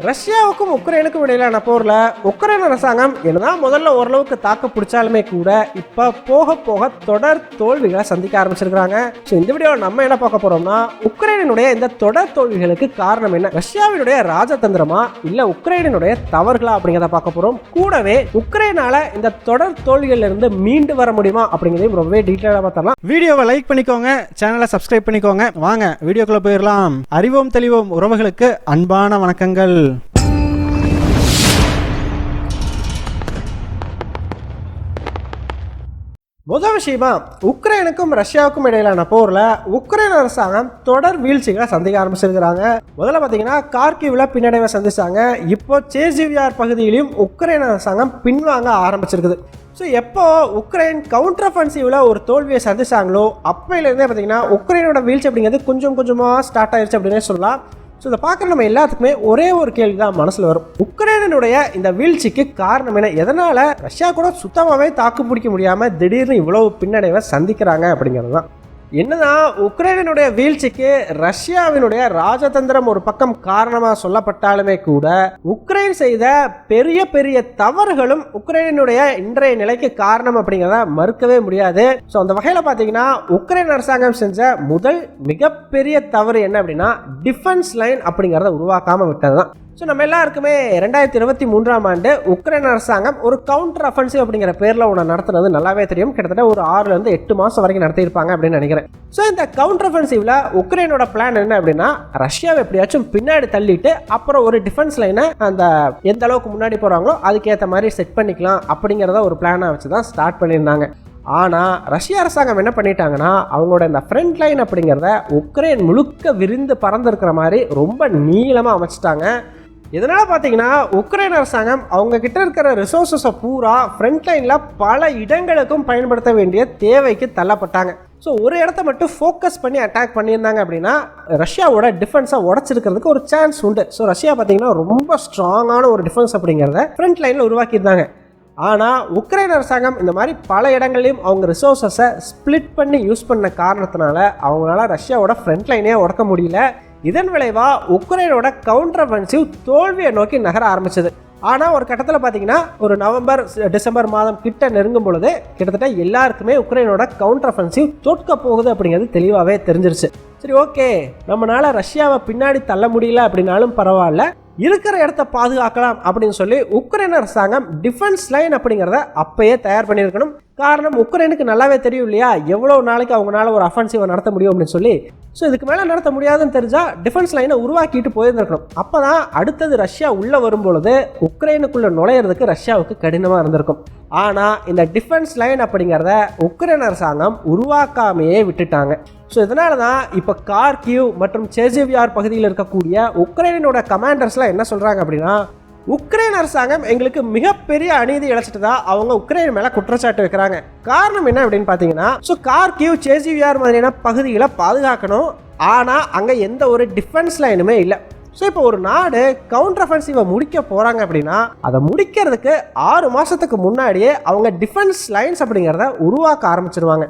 ரஷ்யாவுக்கும் உக்ரைனுக்கும் இடையிலான போர்ல உக்ரைன் அரசாங்கம் என்னதான் முதல்ல ஓரளவுக்கு தாக்கு பிடிச்சாலுமே கூட இப்ப போக போக தொடர் தோல்விகளை சந்திக்க ஆரம்பிச்சிருக்காங்க. இந்த வீடியோவில் நம்ம என்ன பார்க்க போறோம்னா, உக்ரைனுடைய இந்த தொடர் தோல்விகளுக்கு காரணம் என்ன, ரஷ்யாவினுடைய ராஜதந்திரமா இல்ல உக்ரைனுடைய தவறுகளா அப்படிங்கிறத பார்க்க போறோம். கூடவே உக்ரைனால இந்த தொடர் தோல்விகள்ல இருந்து மீண்டு வர முடியுமா அப்படிங்கிறதையும் ரொம்பவே டீட்டெயிலா பார்த்தலாம். வீடியோவை லைக் பண்ணிக்கோங்க, சேனலை சப்ஸ்கிரைப் பண்ணிக்கோங்க. வாங்க வீடியோக்குள்ள போயிடலாம். அறிவோம் தெளிவோம் உறவுகளுக்கு அன்பான வணக்கங்கள். முதல் விஷயமா, உக்ரைனுக்கும் ரஷ்யாவுக்கும் இடையிலான போர்ல உக்ரைன் அரசாங்கம் தொடர் வீழ்ச்சிகளை சந்திக்க ஆரம்பிச்சிருக்கிறாங்க. முதல்ல பாத்தீங்கன்னா கார்கிவ்ல பின்னடைவை சந்திச்சாங்க. இப்போ சேசிவியார் பகுதியிலும் உக்ரைன் அரசாங்கம் பின்வாங்க ஆரம்பிச்சிருக்குது. ஸோ எப்போ உக்ரைன் கவுண்டர் அஃபென்சிவ்ல ஒரு தோல்வியை சந்திச்சாங்களோ அப்பையிலேருந்தே பார்த்தீங்கன்னா உக்ரைனோட வீழ்ச்சி அப்படிங்கிறது கொஞ்சம் கொஞ்சமாக ஸ்டார்ட் ஆயிடுச்சு அப்படின்னே சொல்லலாம். ஸோ இதை பார்க்குற நம்ம எல்லாத்துக்குமே ஒரே ஒரு கேள்வி தான் மனசில் வரும். உக்ரைனுடைய இந்த வீழ்ச்சிக்கு காரணம் என்ன, எதனால் ரஷ்யா கூட சுத்தமாகவே தாக்கு பிடிக்க முடியாமல் திடீர்னு இவ்வளவு பின்னடைவை சந்திக்கிறாங்க அப்படிங்கிறது தான். என்னதான் உக்ரைனுடைய வீழ்ச்சிக்கு ரஷ்யாவினுடைய ராஜதந்திரம் ஒரு பக்கம் காரணமாக சொல்லப்பட்டாலுமே கூட உக்ரைன் செய்த பெரிய பெரிய தவறுகளும் உக்ரைனுடைய இன்றைய நிலைக்கு காரணம் அப்படிங்கிறத மறுக்கவே முடியாது. ஸோ அந்த வகையில் பார்த்தீங்கன்னா உக்ரைன் அரசாங்கம் செஞ்ச முதல் மிகப்பெரிய தவறு என்ன அப்படின்னா, டிஃபென்ஸ் லைன் அப்படிங்கிறத உருவாக்காமல் விட்டது தான். ஸோ நம்ம எல்லாருக்குமே 2023ஆம் ஆண்டு உக்ரைன் அரசாங்கம் ஒரு கவுண்டர் அஃபென்சிவ் அப்படிங்கிற பேரில் ஒன்று நடத்துனது நல்லாவே தெரியும். கிட்டத்தட்ட ஒரு 6 to 8 மாதம் வரைக்கும் நடத்தியிருப்பாங்க அப்படின்னு நினைக்கிறேன். ஸோ இந்த கவுண்டர் அஃபென்சிவ்ல உக்ரைனோட பிளான் என்ன அப்படின்னா, ரஷ்யாவை எப்படியாச்சும் பின்னாடி தள்ளிட்டு அப்புறம் ஒரு டிஃபென்ஸ் லைனை அந்த எந்த அளவுக்கு முன்னாடி போகிறாங்களோ அதுக்கேற்ற மாதிரி செட் பண்ணிக்கலாம் அப்படிங்கிறத ஒரு பிளானை வச்சு தான் ஸ்டார்ட் பண்ணியிருந்தாங்க. ஆனால் ரஷ்ய அரசாங்கம் என்ன பண்ணிட்டாங்கன்னா, அவங்களோட இந்த ஃப்ரண்ட் லைன் அப்படிங்கிறத உக்ரைன் முழுக்க விரிந்து பறந்துருக்கிற மாதிரி ரொம்ப நீளமாக அமைச்சிட்டாங்க. இதனால் பார்த்தீங்கன்னா உக்ரைன் அரசாங்கம் அவங்க கிட்ட இருக்கிற ரிசோர்ஸஸை பூரா ஃப்ரண்ட் லைனில் பல இடங்களுக்கும் பயன்படுத்த வேண்டிய தேவைக்கு தள்ளப்பட்டாங்க. ஸோ ஒரு இடத்த மட்டும் ஃபோக்கஸ் பண்ணி அட்டாக் பண்ணியிருந்தாங்க அப்படின்னா ரஷ்யாவோட டிஃபென்ஸை உடச்சிருக்கிறதுக்கு ஒரு சான்ஸ் உண்டு. ஸோ ரஷ்யா பார்த்தீங்கன்னா ரொம்ப ஸ்ட்ராங்கான ஒரு டிஃபென்ஸ் அப்படிங்கிறத ஃப்ரண்ட் லைனில் உருவாக்கியிருந்தாங்க. ஆனால் உக்ரைன் அரசாங்கம் இந்த மாதிரி பல இடங்கள்லையும் அவங்க ரிசோர்ஸஸை ஸ்பிளிட் பண்ணி யூஸ் பண்ண காரணத்தினால அவங்களால ரஷ்யாவோட ஃப்ரண்ட் லைனே உடக்க முடியல. இதன் விளைவா உக்ரைனோட கவுண்டர் அஃபென்சிவ் தோல்வியை நோக்கி நகர ஆரம்பிச்சது. ஆனால் ஒரு கட்டத்தில் பார்த்தீங்கன்னா ஒரு நவம்பர் டிசம்பர் மாதம் கிட்ட நெருங்கும் பொழுது கிட்டத்தட்ட எல்லாருக்குமே உக்ரைனோட கவுண்டர் அஃபென்சிவ் தோற்க போகுது அப்படிங்கிறது தெளிவாகவே தெரிஞ்சிருச்சு. சரி, ஓகே, நம்மளால ரஷ்யாவை பின்னாடி தள்ள முடியல அப்படின்னாலும் பரவாயில்ல, இருக்கிற இடத்த பாதுகாக்கலாம் அப்படின்னு சொல்லி உக்ரைன் அரசாங்கம் டிஃபென்ஸ் லைன் அப்படிங்கிறத அப்பயே தயார் பண்ணியிருக்கணும். காரணம், உக்ரைனுக்கு நல்லாவே தெரியும் இல்லையா எவ்வளோ நாளைக்கு அவங்களால ஒரு அஃபென்சிவை நடத்த முடியும் அப்படின்னு சொல்லி. ஸோ இதுக்கு மேலே நடத்த முடியாதுன்னு தெரிஞ்சால் டிஃபென்ஸ் லைனை உருவாக்கிட்டு போயிருந்துருக்கணும். அப்போ தான் அடுத்தது ரஷ்யா உள்ளே வரும்பொழுது உக்ரைனுக்குள்ளே நுழையிறதுக்கு ரஷ்யாவுக்கு கடினமாக இருந்திருக்கும். ஆனால் இந்த டிஃபென்ஸ் லைன் அப்படிங்கிறத உக்ரைன் அரசாங்கம் உருவாக்காமையே விட்டுட்டாங்க. ஸோ இதனால தான் இப்போ கார்கிவ் மற்றும் சேசிவியார் பகுதியில் இருக்கக்கூடிய உக்ரைனோட கமாண்டர்ஸ்லாம் என்ன சொல்கிறாங்க அப்படின்னா, உக்ரைன் அரசாங்கம் எங்களுக்கு மிகப்பெரிய அநீதி இழைச்சிட்டதா அவங்க உக்ரைன் மேலே குற்றச்சாட்டு வைக்கிறாங்க. காரணம் என்ன அப்படின்னு பார்த்தீங்கன்னா, ஸோ கார்கிவ் சேசிவியார் மாதிரியான பகுதிகளை பாதுகாக்கணும், ஆனால் அங்கே எந்த ஒரு டிஃபென்ஸ் லைனுமே இல்லை. ஸோ இப்போ ஒரு நாடு கவுண்டர் அஃபென்சிவை முடிக்க போகிறாங்க அப்படின்னா அதை முடிக்கிறதுக்கு 6 மாதத்துக்கு முன்னாடியே அவங்க டிஃபென்ஸ் லைன்ஸ் அப்படிங்கிறத உருவாக்க ஆரம்பிச்சிருவாங்க.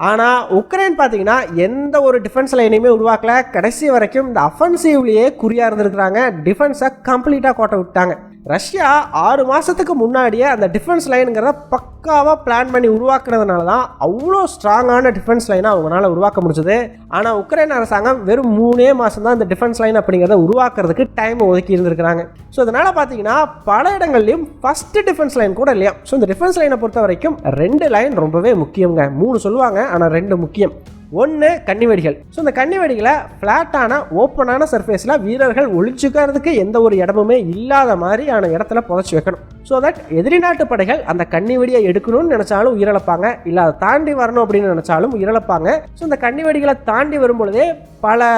ஆனால் உக்ரைன் பார்த்தீங்கன்னா எந்த ஒரு டிஃபென்ஸ் லைனையுமே உருவாக்கல. கடைசி வரைக்கும் இந்த அஃபென்சிவ்லேயே குறியாக இருந்திருக்கிறாங்க. டிஃபென்ஸை கம்ப்ளீட்டாக கோட்டை விட்டாங்க. ரஷ்யா 6 மாதத்துக்கு முன்னாடியே அந்த டிஃபென்ஸ் லைனுங்கிறத பக்காவாக பிளான் பண்ணி உருவாக்குறதுனால தான் அவ்வளோ ஸ்ட்ராங்கான டிஃபென்ஸ் லைனை அவங்களால உருவாக்க முடிஞ்சது. ஆனால் உக்ரைன் அரசாங்கம் வெறும் 3 மாதம் தான் இந்த டிஃபென்ஸ் லைன் அப்படிங்கிறத உருவாக்குறதுக்கு டைம் ஒதுக்கி இருந்திருக்கிறாங்க. ஸோ இதனால் பார்த்தீங்கன்னா பல இடங்கள்லையும் ஃபஸ்ட்டு டிஃபென்ஸ் லைன் கூட இல்லையா. ஸோ இந்த டிஃபென்ஸ் லைனை பொறுத்த வரைக்கும் 2 லைன் ரொம்பவே முக்கியங்க. 3 சொல்லுவாங்க, ஆனால் 2 முக்கியம். ஒன்று கன்னிவெடிகள். ஸோ இந்த கன்னிவெடிகளை ஃப்ளாட்டான ஓப்பனான சர்ஃபேஸில் வீரர்கள் ஒளிச்சுக்கிறதுக்கு எந்த ஒரு இடமுமே இல்லாத மாதிரியான இடத்துல புதைச்சி வைக்கணும். ஸோ தட் எதிரி நாட்டு படைகள் அந்த கன்னிவெடியை எடுக்கணும்னு நினச்சாலும் உயிரிழப்பாங்க, இல்லை அதை தாண்டி வரணும் அப்படின்னு நினச்சாலும் உயிரிழப்பாங்க. ஸோ இந்த கன்னிவெடிகளை தாண்டி வரும்பொழுதே பல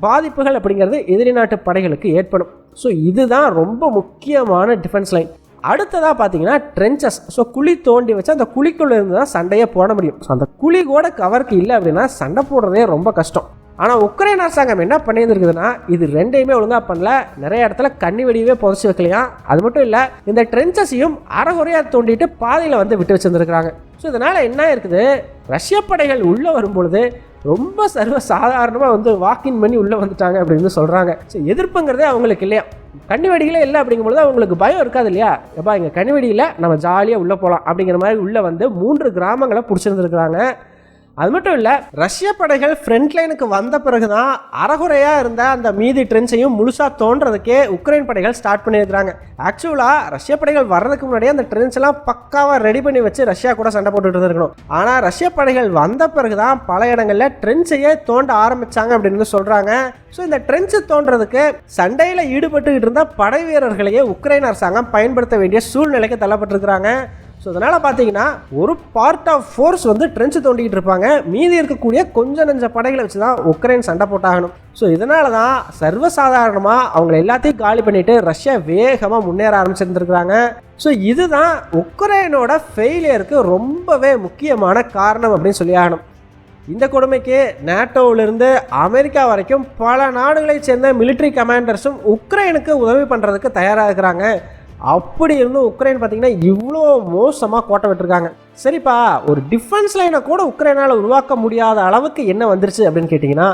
பாதிப்புகள் அப்படிங்கிறது எதிரி நாட்டு படைகளுக்கு ஏற்படும். ஸோ இதுதான் ரொம்ப முக்கியமான டிஃபென்ஸ் லைன். அடுத்ததாக பார்த்தீங்கன்னா ட்ரென்ச்சஸ். ஸோ குழி தோண்டி வச்சு அந்த குழிக்குள்ளே இருந்து தான் சண்டையை போட முடியும். ஸோ அந்த குழி கூட கவருக்கு இல்லை அப்படின்னா சண்டை போடுறதே ரொம்ப கஷ்டம். ஆனால் உக்ரைன் அரசாங்கம் என்ன பண்ணியிருக்குதுன்னா, இது 2யுமே ஒழுங்காக பண்ணல. நிறைய இடத்துல கண்ணி வெடியவே புதைச்சி வைக்கலையா. அது மட்டும் இல்லை, இந்த ட்ரென்ச்சஸையும் அரைகுறையாக தோண்டிட்டு பாதையில் விட்டு வச்சுருந்துருக்காங்க. ஸோ இதனால் என்ன இருக்குது, ரஷ்ய படைகள் உள்ளே வரும்பொழுது ரொம்ப சர்வ சாதாரணமாக வந்து வாக்கின் பண்ணி உள்ளே வந்துட்டாங்க அப்படின்னு சொல்கிறாங்க. ஸோ எதிர்ப்புங்கிறதே அவங்களுக்கு இல்லையா, கண்ணிவெடிகளே இல்லை அப்படிங்கும்போது அவங்களுக்கு பயம் இருக்காது இல்லையா, எப்பா இங்கே கண்ணிவெடியில் நம்ம ஜாலியாக உள்ளே போகலாம் அப்படிங்கிற மாதிரி உள்ளே வந்து 3 கிராமங்களை பிடிச்சிருந்துருக்குறாங்க. அது மட்டும் இல்லை, ரஷ்ய படைகள் ஃப்ரண்ட் லைனுக்கு வந்த பிறகு தான் அறகுறையாக இருந்த அந்த மீதி ட்ரென்ச்சையும் முழுசாக தோன்றதுக்கே உக்ரைன் படைகள் ஸ்டார்ட் பண்ணியிருக்கிறாங்க. ஆக்சுவலாக ரஷ்ய படைகள் வர்றதுக்கு முன்னாடியே அந்த ட்ரென்ச் எல்லாம் பக்காவாக ரெடி பண்ணி வச்சு ரஷ்யா கூட சண்டை போட்டுட்டு இருந்திருக்கணும். ஆனால் ரஷ்ய படைகள் வந்த பிறகு தான் பல இடங்களில் ட்ரென்ச்சையே தோண்ட ஆரம்பித்தாங்க அப்படின்னு சொல்கிறாங்க. ஸோ இந்த ட்ரென்ச்சு தோன்றதுக்கு சண்டையில் ஈடுபட்டுக்கிட்டு இருந்த படை வீரர்களையே உக்ரைன் அரசாங்கம் பயன்படுத்த வேண்டிய சூழ்நிலைக்கு தள்ளப்பட்டிருக்கிறாங்க. ஸோ அதனால் பார்த்தீங்கன்னா ஒரு பார்ட் ஆஃப் ஃபோர்ஸ் வந்து ட்ரென்ச்சு தோண்டிக்கிட்டு இருப்பாங்க, மீதி இருக்கக்கூடிய கொஞ்சம் நெஞ்ச படைகளை வச்சு தான் உக்ரைன் சண்டை போட்டாகணும். ஸோ இதனால தான் சர்வசாதாரணமாக அவங்க எல்லாத்தையும் காலி பண்ணிவிட்டு ரஷ்யா வேகமாக முன்னேற ஆரம்பிச்சிருந்துருக்குறாங்க. ஸோ இதுதான் உக்ரைனோட ஃபெயிலியருக்கு ரொம்பவே முக்கியமான காரணம் அப்படின்னு சொல்லி ஆகணும். இந்த கொடுமைக்கு நேட்டோவிலிருந்து அமெரிக்கா வரைக்கும் பல நாடுகளை சேர்ந்த மிலிட்ரி கமாண்டர்ஸும் உக்ரைனுக்கு உதவி பண்ணுறதுக்கு தயாராக இருக்கிறாங்க. அப்படி இருந்தும் உக்ரைன் பார்த்தீங்கன்னா இவ்வளோ மோசமாக கோட்டை விட்டுருக்காங்க. சரிப்பா, ஒரு டிஃபென்ஸ் லைனை கூட உக்ரைனால் உருவாக்க முடியாத அளவுக்கு என்ன வந்துருச்சு அப்படின்னு கேட்டிங்கன்னா,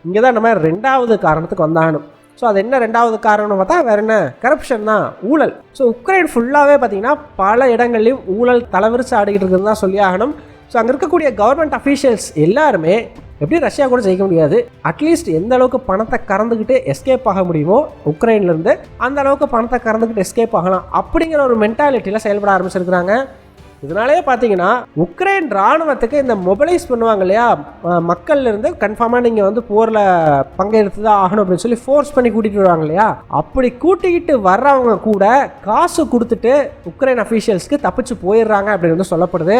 இங்கே தான் நம்ம 2வது காரணத்துக்கு வந்தாகணும். ஸோ அது என்ன 2வது காரணம்னு பார்த்தா வேறு என்ன, கரப்ஷன் தான், ஊழல். ஸோ உக்ரைன் ஃபுல்லாகவே பார்த்தீங்கன்னா பல இடங்கள்லையும் ஊழல் தலைவிரிச்சு ஆடிக்கிட்டு இருக்குதுன்னு தான் சொல்லி ஆகணும். ஸோ அங்கே இருக்கக்கூடிய கவர்மெண்ட் அஃபீஷியல்ஸ் எல்லாருமே எப்படி ரஷ்யா கூட ஜெயிக்க முடியாது, அட்லீஸ்ட் எந்த அளவுக்கு பணத்தை கறந்துக்கிட்டு எஸ்கேப் ஆக முடியுமோ உக்ரைன்லேருந்து அந்த அளவுக்கு பணத்தை கறந்துக்கிட்டு எஸ்கேப் ஆகலாம் அப்படிங்கிற ஒரு மென்டாலிட்டியில் செயல்பட ஆரம்பிச்சிருக்கிறாங்க. இதனாலே பார்த்தீங்கன்னா உக்ரைன் இராணுவத்துக்கு இந்த மொபைலைஸ் பண்ணுவாங்க இல்லையா, மக்கள்லேருந்து கன்ஃபார்மாக நீங்கள் வந்து போரில் பங்கெடுத்து தான் ஆகணும் அப்படின்னு சொல்லி ஃபோர்ஸ் பண்ணி கூட்டிகிட்டு வருவாங்க இல்லையா, அப்படி கூட்டிக்கிட்டு வர்றவங்க கூட காசு கொடுத்துட்டு உக்ரைன் அஃபீஷியல்ஸ்க்கு தப்பிச்சு போயிடுறாங்க அப்படின்னு வந்து சொல்லப்படுது.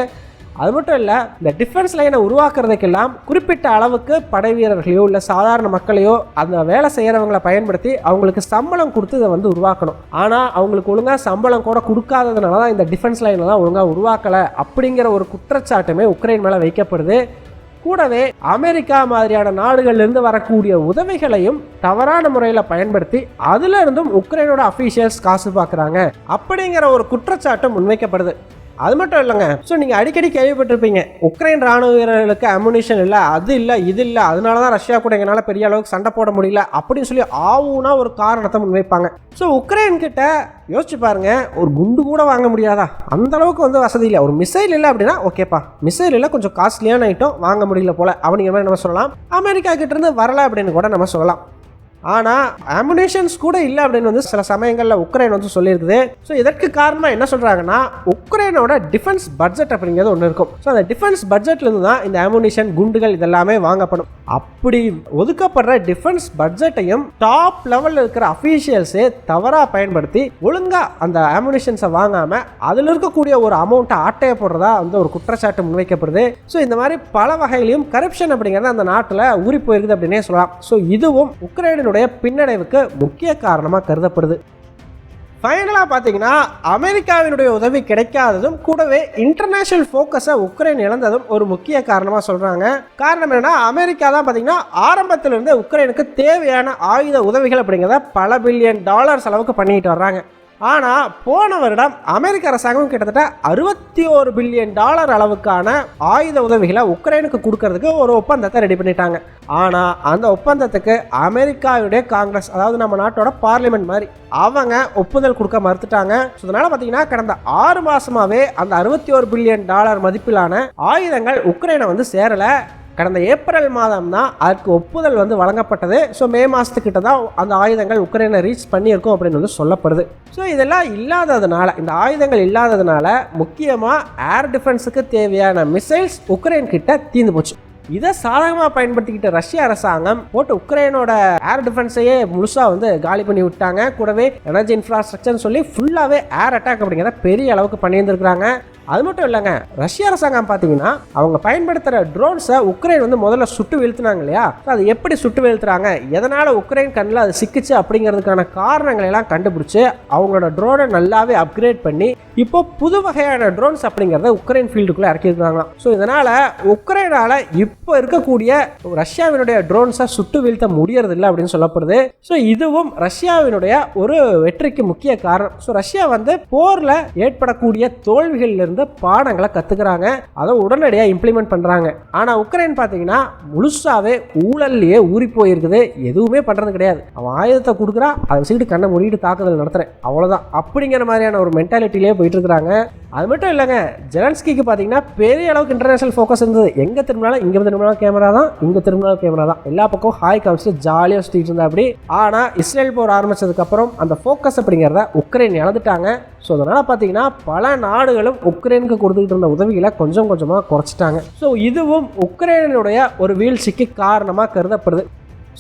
அது மட்டும் இல்லை, இந்த டிஃபென்ஸ் லைனை உருவாக்குறதுக்கெல்லாம் குறிப்பிட்ட அளவுக்கு படை வீரர்களையோ இல்லை சாதாரண மக்களையோ அந்த வேலை செய்கிறவங்களை பயன்படுத்தி அவங்களுக்கு சம்பளம் கொடுத்து இதை வந்து உருவாக்கணும். ஆனால் அவங்களுக்கு ஒழுங்காக சம்பளம் கூட கொடுக்காததுனால தான் இந்த டிஃபென்ஸ் லைனெல்லாம் ஒழுங்காக உருவாக்கலை அப்படிங்கிற ஒரு குற்றச்சாட்டுமே உக்ரைன் மேலே வைக்கப்படுது. கூடவே அமெரிக்கா மாதிரியான நாடுகள்லேருந்து வரக்கூடிய உதவிகளையும் தவறான முறையில் பயன்படுத்தி அதிலிருந்தும் உக்ரைனோட அஃபீஷியல்ஸ் காசு பார்க்குறாங்க அப்படிங்கிற ஒரு குற்றச்சாட்டு முன்வைக்கப்படுது. அது மட்டும் இல்லைங்க, ஸோ நீங்கள் அடிக்கடி கேள்விப்பட்டிருப்பீங்க உக்ரைன் ராணுவ வீரர்களுக்கு அம்யூனிஷன் இல்லை, அது இல்லை, இது இல்லை, அதனால தான் ரஷ்யா கூட எங்களால் பெரிய அளவுக்கு சண்டை போட முடியல அப்படின்னு சொல்லி ஆவுனா ஒரு காரணத்தை முன்வைப்பாங்க. ஸோ உக்ரைன் கிட்ட யோசிச்சு பாருங்க, ஒரு குண்டு கூட வாங்க முடியாதா, அந்த அளவுக்கு வந்து வசதி இல்லை. ஒரு மிசைல் இல்லை அப்படின்னா ஓகேப்பா, மிசைல் இல்லை கொஞ்சம் காஸ்ட்லியான ஐட்டம் வாங்க முடியல போல அப்படிங்கிற மாதிரி நம்ம சொல்லலாம். அமெரிக்கா கிட்ட இருந்து வரல அப்படின்னு கூட நம்ம சொல்லலாம். ஆனால் அம்யூனிஷன்ஸ் கூட இல்லை அப்படின்னு வந்து சில சமயங்களில் உக்ரைன் வந்து சொல்லியிருக்குது. ஸோ இதற்கு காரணமாக என்ன சொல்கிறாங்கன்னா, உக்ரைனோட டிஃபென்ஸ் பட்ஜெட் அப்படிங்கிறது ஒன்று இருக்கும். ஸோ அந்த டிஃபென்ஸ் பட்ஜெட்லேருந்து தான் இந்த அம்யூனிஷன் குண்டுகள் இதெல்லாமே வாங்கப்படும். அப்படி ஒதுக்கப்படுற டிஃபென்ஸ் பட்ஜெட்டையும் டாப் லெவலில் இருக்கிற அஃபீஷியல்ஸே தவறாக பயன்படுத்தி ஒழுங்காக அந்த அம்யூனிஷன்ஸை வாங்காமல் அதில் இருக்கக்கூடிய ஒரு அமௌண்ட்டை ஆட்டையை போடுறதா வந்து ஒரு குற்றச்சாட்டு முன்வைக்கப்படுது. ஸோ இந்த மாதிரி பல வகையிலையும் கரப்ஷன் அப்படிங்கிறது அந்த நாட்டில் ஊறி போயிருக்குது அப்படின்னே சொல்லலாம். ஸோ இதுவும் உக்ரைனுடைய பின்னடைவுக்கு முக்கிய காரணமாக கருதப்படுது. ஃபைனலாக பார்த்தீங்கன்னா, அமெரிக்காவினுடைய உதவி கிடைக்காததும் கூடவே இன்டர்நேஷனல் ஃபோக்கஸை உக்ரைன் இழந்ததும் ஒரு முக்கிய காரணமாக சொல்கிறாங்க. காரணம் என்னன்னா, அமெரிக்கா தான் பார்த்தீங்கன்னா ஆரம்பத்திலிருந்து உக்ரைனுக்கு தேவையான ஆயுத உதவிகள் அப்படிங்கிறத பல பில்லியன் டாலர்ஸ் அளவுக்கு பண்ணிட்டு வர்றாங்க. ஆனால் போன வருடம் அமெரிக்க அரசாங்கம் கிட்டத்தட்ட 61 பில்லியன் டாலர் அளவுக்கான ஆயுத உதவிகளை உக்ரைனுக்கு கொடுக்கறதுக்கு ஒரு ஒப்பந்தத்தை ரெடி பண்ணிட்டாங்க. ஆனால் அந்த ஒப்பந்தத்துக்கு அமெரிக்காவுடைய காங்கிரஸ், அதாவது நம்ம நாட்டோட பார்லிமெண்ட் மாதிரி, அவங்க ஒப்புதல் கொடுக்க மறுத்துட்டாங்க. அதனால பார்த்தீங்கன்னா கடந்த 6 மாசமாவே அந்த 61 பில்லியன் டாலர் மதிப்பிலான ஆயுதங்கள் உக்ரைனை வந்து சேரலை. கடந்த ஏப்ரல் மாதம் தான் அதுக்கு ஒப்புதல் வந்து வழங்கப்பட்டது. ஸோ மே மாதத்துக்கிட்ட தான் அந்த ஆயுதங்கள் உக்ரைனை ரீச் பண்ணியிருக்கும் அப்படின்னு வந்து சொல்லப்படுது. ஸோ இதெல்லாம் இல்லாததுனால, இந்த ஆயுதங்கள் இல்லாததுனால முக்கியமாக ஏர் டிஃபென்ஸுக்கு தேவையான மிசைல்ஸ் உக்ரைன் கிட்ட தீர்ந்து போச்சு. இதை சாதகமாக பயன்படுத்திக்கிட்ட ரஷ்ய அரசாங்கம் போட்டு உக்ரைனோட ஏர் டிஃபென்ஸையே முழுசாக வந்து காலி பண்ணி விட்டாங்க. கூடவே எனர்ஜி இன்ஃப்ராஸ்ட்ரக்சர்னு சொல்லி ஃபுல்லாகவே ஏர் அட்டாக் அப்படிங்கிறத பெரிய அளவுக்கு பண்ணியிருந்துருக்காங்க. அது மட்டும் இல்லைங்க, ரஷ்ய அரசாங்கம் பார்த்தீங்கன்னா அவங்க பயன்படுத்துகிற ட்ரோன்ஸை உக்ரைன் வந்து முதல்ல சுட்டு வீழ்த்தினாங்க இல்லையா, அது எப்படி சுட்டு வீழ்த்துறாங்க, எதனால் உக்ரைன் கண்ணில் அது சிக்கிச்சு அப்படிங்கிறதுக்கான காரணங்களை எல்லாம் கண்டுபிடிச்சி அவங்களோட ட்ரோனை நல்லாவே அப்கிரேட் பண்ணி இப்போ புது வகையான ட்ரோன்ஸ் அப்படிங்கிறத உக்ரைன் ஃபீல்டுக்குள்ளே இறக்கியிருக்காங்களாம். ஸோ இதனால் உக்ரைனால் இப்போ இருக்கக்கூடிய ரஷ்யாவினுடைய ட்ரோன்ஸை சுட்டு வீழ்த்த முடியறதில்லை அப்படின்னு சொல்லப்படுது. ஸோ இதுவும் ரஷ்யாவினுடைய ஒரு வெற்றிக்கு முக்கிய காரணம். ஸோ ரஷ்யா வந்து போரில் ஏற்படக்கூடிய தோல்விகளிலிருந்து இருந்து பாடங்களை கத்துக்கிறாங்க, அதை உடனடியாக இம்ப்ளிமெண்ட் பண்றாங்க. ஆனா உக்ரைன் பார்த்தீங்கன்னா முழுசாவே ஊழல்லையே ஊறி போயிருக்குது, எதுவுமே பண்றது கிடையாது. அவன் ஆயுதத்தை கொடுக்குறான், அதை வச்சுக்கிட்டு கண்ணை மூடிட்டு தாக்குதல் நடத்துறேன், அவ்வளவுதான் அப்படிங்கிற மாதிரியான ஒரு மென்டாலிட்டிலேயே போயிட்டு இருக்கிறாங்க. அது மட்டும் இல்லைங்க, ஜெலன்ஸ்கிக்கு பார்த்தீங்கன்னா பெரிய அளவுக்கு இன்டர்நேஷனல் ஃபோக்கஸ் இருந்தது. எங்கே திரும்பினாலும் இங்கே திரும்பினாலும் கேமரா தான், இங்கே திரும்பினாலும் கேமரா தான், எல்லா பக்கம் ஹாய் காமிச்சிட்டு ஜாலியாக சுற்றிட்டு இருந்தா அப்படி. ஆனால் இஸ்ரேல் போர் ஆரம்பிச்சதுக்கப்புறம் அந்த ஃபோக்கஸ் அப்படிங்கிறத உக்ரைன் இழந்துட்டாங்க. ஸோ அதனால் பார்த்தீங்கன்னா பல நாடுகளும் உக்ரைனுக்கு கொடுத்துக்கிட்டு இருந்த உதவிகளை கொஞ்சம் கொஞ்சமாக குறைச்சிட்டாங்க. ஸோ இதுவும் உக்ரைனுடைய ஒரு வீழ்ச்சிக்கு காரணமாக கருதப்படுது.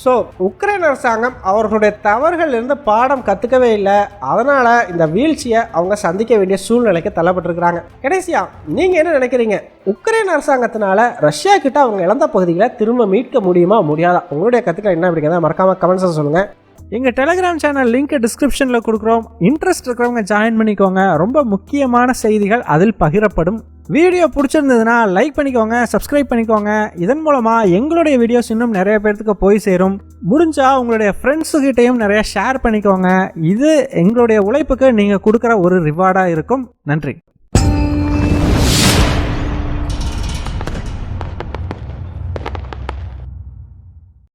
ஸோ உக்ரைன் அரசாங்கம் அவர்களுடைய தவறுகள் இருந்து பாடம் கற்றுக்கவே இல்லை, அதனால் இந்த வீழ்ச்சியை அவங்க சந்திக்க வேண்டிய சூழ்நிலைக்கு தள்ளப்பட்டிருக்கிறாங்க. கடைசியா நீங்கள் என்ன நினைக்கிறீங்க? உக்ரைன் அரசாங்கத்தினால ரஷ்யா கிட்ட அவங்க இழந்த பகுதிகளை திரும்ப மீட்க முடியுமா முடியாதா? உங்களுடைய கருத்துக்கள் என்ன அப்படிங்கிறத மறக்காம கமெண்ட்ஸில் சொல்லுங்கள். எங்கள் டெலிகிராம் சேனல் லிங்க் டிஸ்கிரிப்ஷனில் கொடுக்குறோம், இன்ட்ரெஸ்ட் இருக்கிறவங்க ஜாயின் பண்ணிக்கோங்க. ரொம்ப முக்கியமான செய்திகள் அதில் பகிரப்படும். வீடியோ பிடிச்சிருந்ததுன்னா லைக் பண்ணிக்கோங்க, சப்ஸ்கிரைப் பண்ணிக்கோங்க. இதன் மூலமாக எங்களுடைய வீடியோஸ் இன்னும் நிறைய பேர்த்துக்கு போய் சேரும். முடிஞ்சால் உங்களுடைய ஃப்ரெண்ட்ஸுக்கிட்டையும் நிறைய ஷேர் பண்ணிக்கோங்க. இது எங்களுடைய உழைப்புக்கு நீங்கள் கொடுக்குற ஒரு ரிவார்டாக இருக்கும். நன்றி.